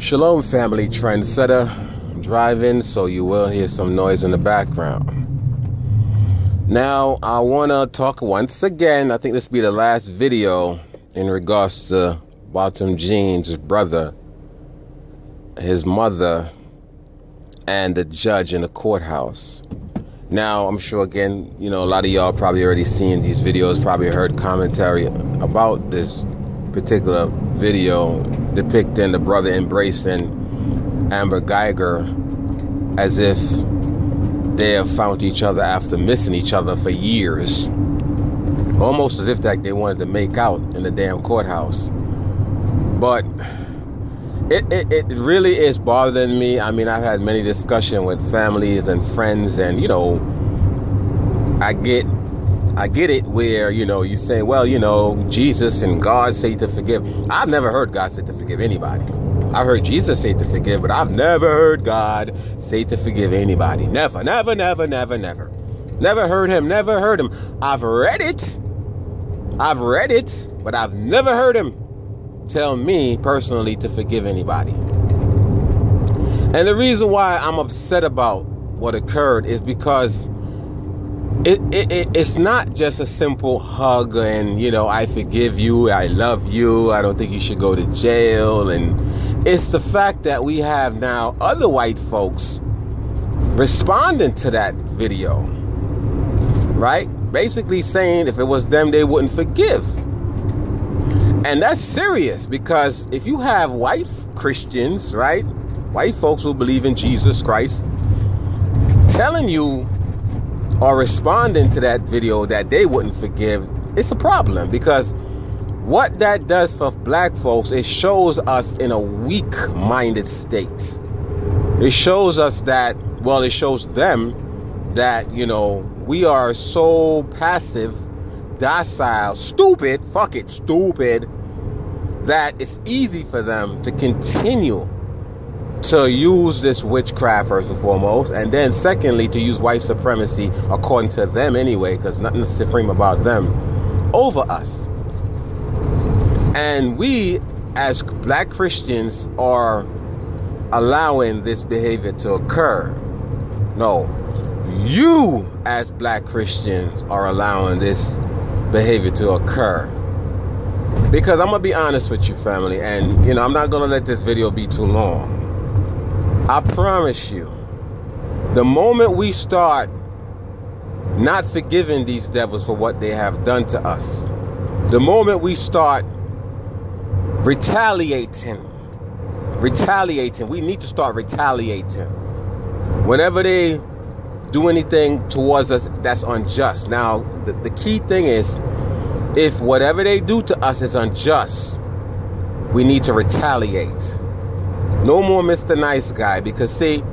Shalom, family trendsetter. I'm driving, so you will hear some noise in the background. Now, I want to talk once again. I think this will be the last video in regards to Bottom Jean's brother, his mother, and the judge in the courthouse. Now, I'm sure, again, a lot of y'all probably already seen these videos, probably heard commentary about this particular video depicting the brother embracing Amber Guyger as if they have found each other after missing each other for years. Almost as if they wanted to make out in the damn courthouse. But it really is bothering me. I mean, I've had many discussions with families and friends, and I get it where you say, well, Jesus and God say to forgive. I've never heard God say to forgive anybody. I've heard Jesus say to forgive, but I've never heard God say to forgive anybody. Never. Never heard him. I've read it, but I've never heard him tell me personally to forgive anybody. And the reason why I'm upset about what occurred is because it's not just a simple hug and, I forgive you, I love you, I don't think you should go to jail. And it's the fact that we have now other white folks responding to that video, right? Basically saying if it was them, they wouldn't forgive. And that's serious, because if you have white Christians, right? White folks who believe in Jesus Christ telling you or responding to that video that they wouldn't forgive, it's a problem. Because what that does for black folks, it shows us in a weak-minded state. It shows us that, it shows them that, we are so passive, docile, stupid, that it's easy for them to continue to use this witchcraft, first and foremost, and then secondly to use white supremacy, according to them anyway, because nothing's supreme about them, over us. And we as black Christians are allowing this behavior to occur. No, you as black Christians are allowing this behavior to occur. Because I'm gonna be honest with you, family, and I'm not gonna let this video be too long. I promise you, the moment we start not forgiving these devils for what they have done to us, the moment we start retaliating, we need to start retaliating whenever they do anything towards us that's unjust. Now, the key thing is, if whatever they do to us is unjust, we need to retaliate. No more Mr. Nice Guy, because see,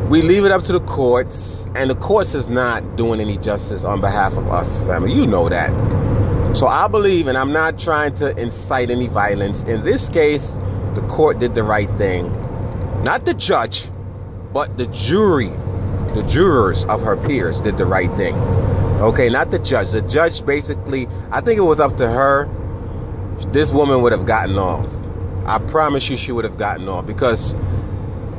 we leave it up to the courts, and the courts is not doing any justice on behalf of us, family. You know that. So I believe, and I'm not trying to incite any violence. In this case, the court did the right thing. Not the judge, but the jury. The jurors of her peers did the right thing. Okay, not the judge. The judge basically, I think it was up to her. This woman would have gotten off. I promise you she would have gotten off, because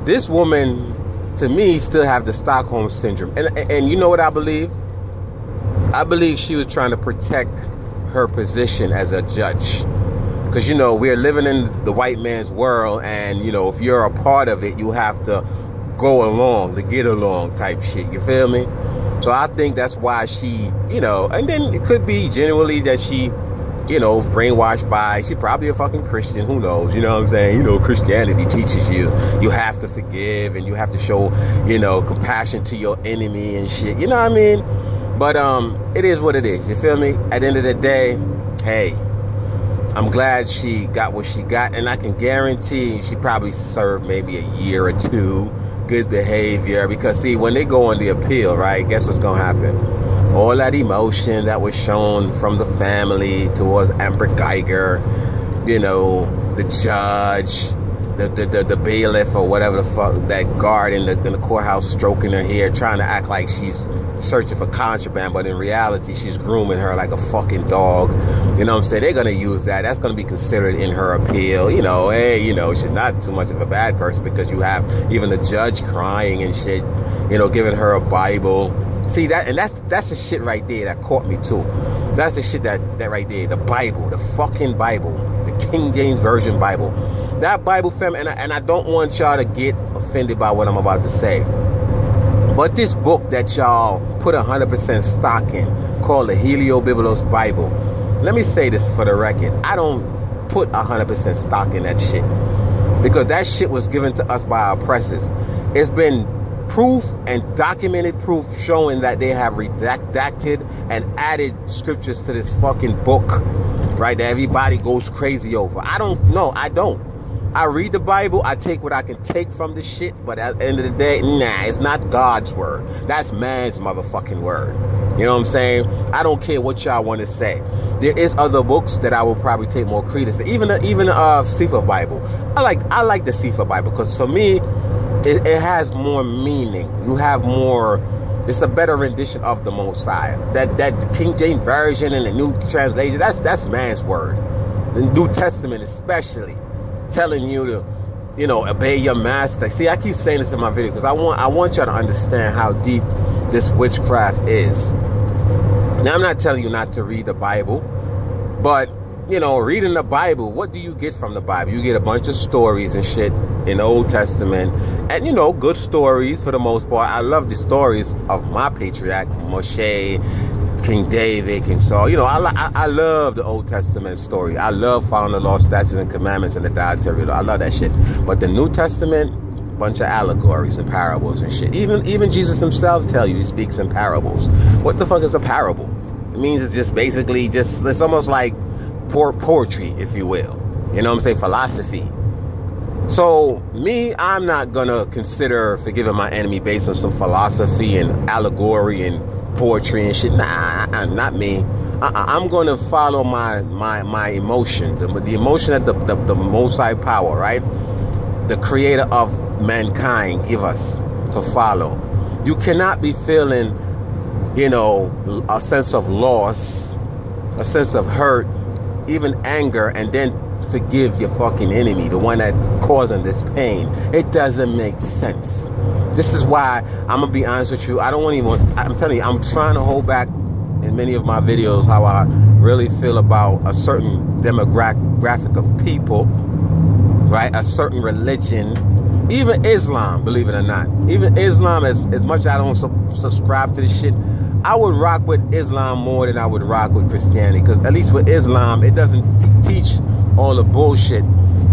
this woman, to me, still have the Stockholm Syndrome. And you know what I believe? I believe she was trying to protect her position as a judge. Because, we're living in the white man's world, and, if you're a part of it, you have to go along, to get along type shit. You feel me? So I think that's why she, and then it could be genuinely that she, brainwashed by, she probably a fucking Christian, who knows, you know what I'm saying? Christianity teaches you have to forgive, and you have to show, compassion to your enemy and shit, you know what I mean? But it is what it is, you feel me? At the end of the day, hey, I'm glad she got what she got, and I can guarantee she probably served maybe a year or two, good behavior, because see, when they go on the appeal, right, guess what's gonna happen? All that emotion that was shown from the family towards Amber Guyger, the judge, the bailiff or whatever the fuck, that guard in the courthouse stroking her hair, trying to act like she's searching for contraband, but in reality, she's grooming her like a fucking dog. You know what I'm saying? They're going to use that. That's going to be considered in her appeal. You know, hey, you know, she's not too much of a bad person because you have even the judge crying and shit, you know, giving her a Bible. See, that, and that's the shit right there that caught me too. That's the shit that right there, the Bible, the fucking Bible, the King James Version Bible. That Bible, fam, and I don't want y'all to get offended by what I'm about to say. But this book that y'all put 100% stock in, called the Heliobiblos Bible, let me say this for the record. I don't put 100% stock in that shit. Because that shit was given to us by our oppressors. It's been proof and documented proof showing that they have redacted and added scriptures to this fucking book, right, that everybody goes crazy over. I don't. I read the Bible, I take what I can take from the shit, but at the end of the day, nah, it's not God's word. That's man's motherfucking word. You know what I'm saying? I don't care what y'all want to say. There is other books that I will probably take more credence to. Even the Sefer Bible. I like the Sefer Bible because for me, it has more meaning. You have more. It's a better rendition of the Most High. That King James Version and the New Translation, that's man's word. The New Testament especially, telling you to, you know, obey your master. See, I keep saying this in my video because I want y'all to understand how deep this witchcraft is. Now, I'm not telling you not to read the Bible, but, you know, reading the Bible, what do you get from the Bible? You get a bunch of stories and shit in the Old Testament, and, you know, good stories for the most part. I love the stories of my patriarch, Moshe, King David, King Saul. You know, I love the Old Testament story. I love following the law, statutes, and commandments and the dietary law. I love that shit. But the New Testament, bunch of allegories and parables and shit. Even Jesus himself tell you he speaks in parables. What the fuck is a parable? It means it's just basically it's almost like poetry, if you will. You know what I'm saying? Philosophy. So me, I'm not gonna consider forgiving my enemy based on some philosophy and allegory and poetry and shit. Nah, not me. I'm going to follow my emotion, the emotion that the Most High power, right, the creator of mankind, give us to follow. You cannot be feeling, you know, a sense of loss, a sense of hurt, even anger, and then forgive your fucking enemy, the one that's causing this pain. It doesn't make sense. This is why I'm gonna be honest with you. I'm telling you, I'm trying to hold back in many of my videos how I really feel about a certain demographic of people, right? A certain religion, even Islam, believe it or not. Even Islam, as much as I don't subscribe to this shit, I would rock with Islam more than I would rock with Christianity. Because at least with Islam, it doesn't teach all the bullshit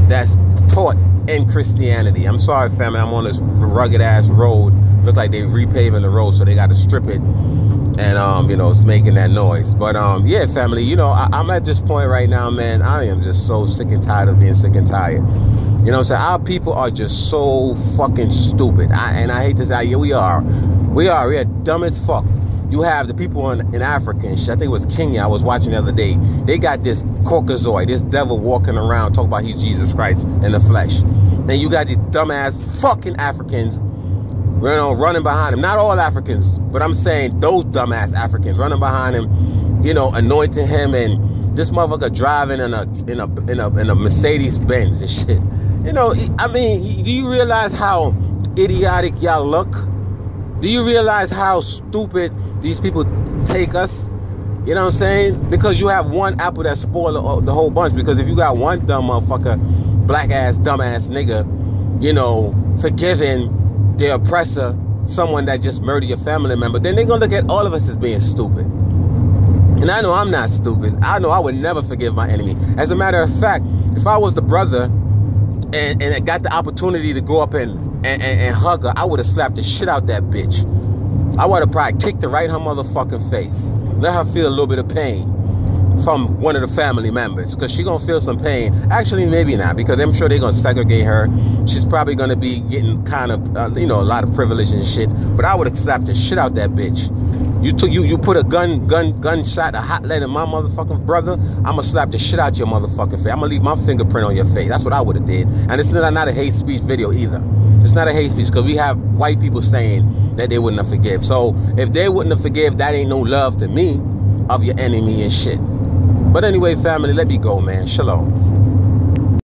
that's taught in Christianity. I'm sorry, family, I'm on this rugged ass road. Look like they repaving the road, so they got to strip it, and you know, it's making that noise. But yeah, family, you know, I'm at this point right now, man. I am just so sick and tired of being sick and tired. You know what I'm saying? Our people are just so fucking stupid. And I hate to say, yeah, we are dumb as fuck. You have the people in Africa and shit. I think it was Kenya I was watching the other day. They got this Caucasoid, this devil walking around talking about he's Jesus Christ in the flesh. And you got these dumbass fucking Africans, you know, running behind him. Not all Africans, but I'm saying those dumbass Africans running behind him, you know, anointing him, and this motherfucker driving in a Mercedes Benz and shit. You know, I mean, do you realize how idiotic y'all look? Do you realize how stupid these people take us? You know what I'm saying? Because you have one apple that spoils the whole bunch. Because if you got one dumb motherfucker, black ass, dumb ass nigga, you know, forgiving the oppressor, someone that just murdered your family member, then they're gonna look at all of us as being stupid. And I know I'm not stupid. I know I would never forgive my enemy. As a matter of fact, if I was the brother and I got the opportunity to go up and hug her, I would have slapped the shit out that bitch. I would have probably kicked her right in her motherfucking face. Let her feel a little bit of pain from one of the family members, because she's going to feel some pain. Actually, maybe not, because I'm sure they're going to segregate her. She's probably going to be getting kind of, you know, a lot of privilege and shit. But I would have slapped the shit out that bitch. You put a gunshot, a hot lead in my motherfucking brother, I'm going to slap the shit out your motherfucking face. I'm going to leave my fingerprint on your face. That's what I would have did. And it's not a hate speech video either. It's not a hate speech, because we have white people saying, that they wouldn't have forgive. So if they wouldn't have forgive, that ain't no love to me of your enemy and shit. But anyway, family, let me go, man. Shalom.